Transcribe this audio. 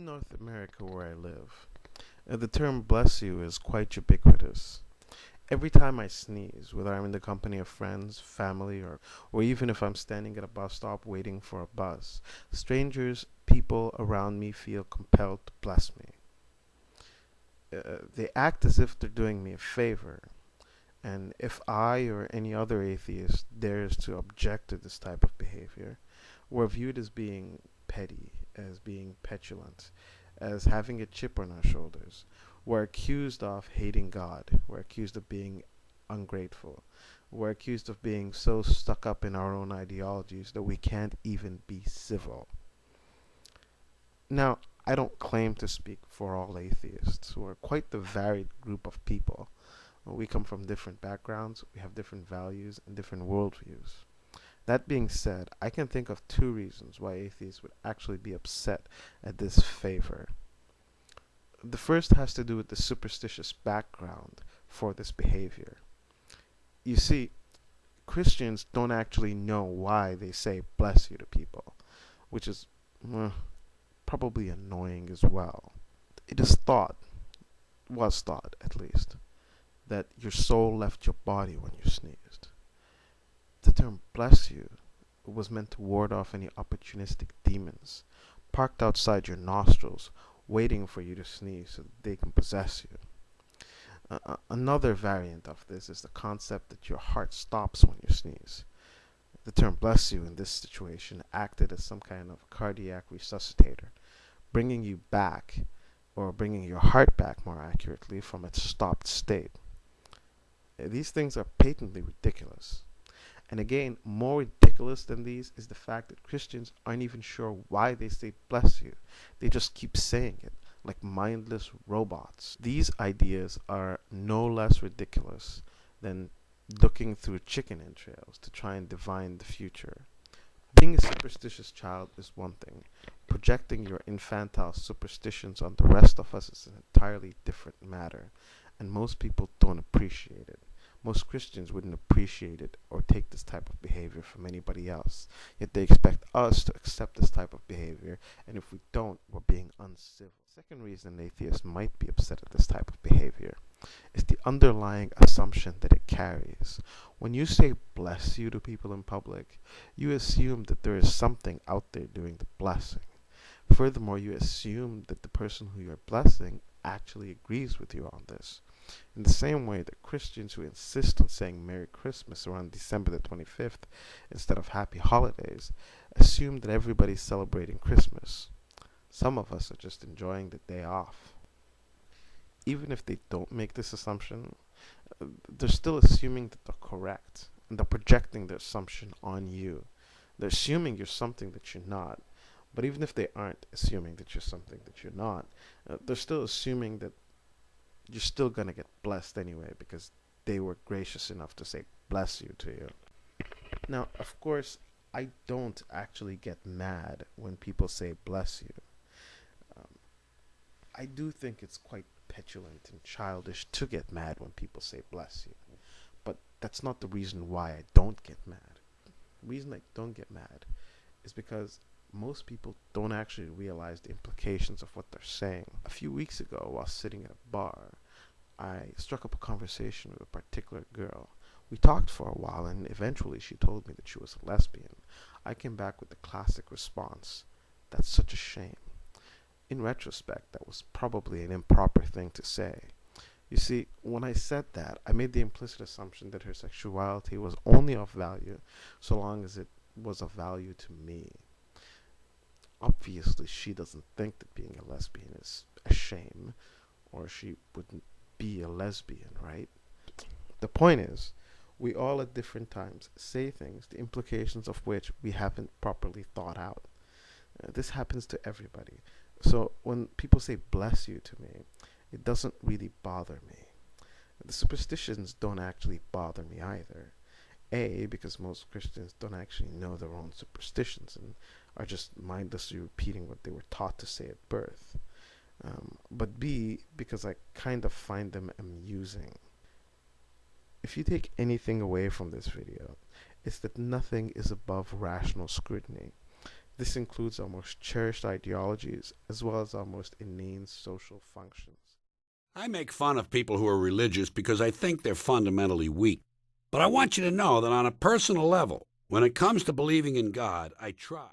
North America, where I live, the term bless you is quite ubiquitous. Every time I sneeze, whether I'm in the company of friends, family, or even if I'm standing at a bus stop waiting for a bus, strangers, people around me feel compelled to bless me. They act as if they're doing me a favor. And if I or any other atheist dares to object to this type of behavior, we're viewed as being petty, as being petulant, as having a chip on our shoulders. We're accused of hating God. We're accused of being ungrateful. We're accused of being so stuck up in our own ideologies that we can't even be civil. Now, I don't claim to speak for all atheists, who are quite the varied group of people. We come from different backgrounds, we have different values, and different worldviews. That being said, I can think of two reasons why atheists would actually be upset at this favor. The first has to do with the superstitious background for this behavior. You see, Christians don't actually know why they say bless you to people, which is probably annoying as well. It is was thought at least, that your soul left your body when you sneezed. The term bless you was meant to ward off any opportunistic demons parked outside your nostrils waiting for you to sneeze so that they can possess you. Another variant of this is the concept that your heart stops when you sneeze. The term bless you in this situation acted as some kind of cardiac resuscitator, bringing you back, or bringing your heart back more accurately, from its stopped state. These things are patently ridiculous. And again, more ridiculous than these is the fact that Christians aren't even sure why they say bless you. They just keep saying it, like mindless robots. These ideas are no less ridiculous than looking through chicken entrails to try and divine the future. Being a superstitious child is one thing. Projecting your infantile superstitions on the rest of us is an entirely different matter, and most people don't appreciate it. Most Christians wouldn't appreciate it or take this type of behavior from anybody else, yet they expect us to accept this type of behavior, and if we don't, we're being uncivil. The second reason atheists might be upset at this type of behavior is the underlying assumption that it carries. When you say bless you to people in public, you assume that there is something out there doing the blessing. Furthermore, you assume that the person who you're blessing actually agrees with you on this. In the same way that Christians who insist on saying Merry Christmas around December the 25th instead of Happy Holidays assume that everybody's celebrating Christmas. Some of us are just enjoying the day off. Even if they don't make this assumption, they're still assuming that they're correct, and they're projecting their assumption on you. They're assuming you're something that you're not. But even if they aren't assuming that you're something that you're not, they're still assuming that you're still going to get blessed anyway, because they were gracious enough to say bless you to you. Now, of course, I don't actually get mad when people say bless you. I do think it's quite petulant and childish to get mad when people say bless you. But that's not the reason why I don't get mad. The reason I don't get mad is because most people don't actually realize the implications of what they're saying. A few weeks ago, while sitting at a bar, I struck up a conversation with a particular girl. We talked for a while, and eventually she told me that she was a lesbian. I came back with the classic response, "That's such a shame." In retrospect, that was probably an improper thing to say. You see, when I said that, I made the implicit assumption that her sexuality was only of value so long as it was of value to me. Obviously, she doesn't think that being a lesbian is a shame, or she wouldn't be a lesbian, right? The point is, we all at different times say things, the implications of which we haven't properly thought out. This happens to everybody. So when people say bless you to me, it doesn't really bother me. The superstitions don't actually bother me either. A, because most Christians don't actually know their own superstitions and are just mindlessly repeating what they were taught to say at birth. But B, because I kind of find them amusing. If you take anything away from this video, it's that nothing is above rational scrutiny. This includes our most cherished ideologies as well as our most inane social functions. I make fun of people who are religious because I think they're fundamentally weak. But I want you to know that on a personal level, when it comes to believing in God, I try.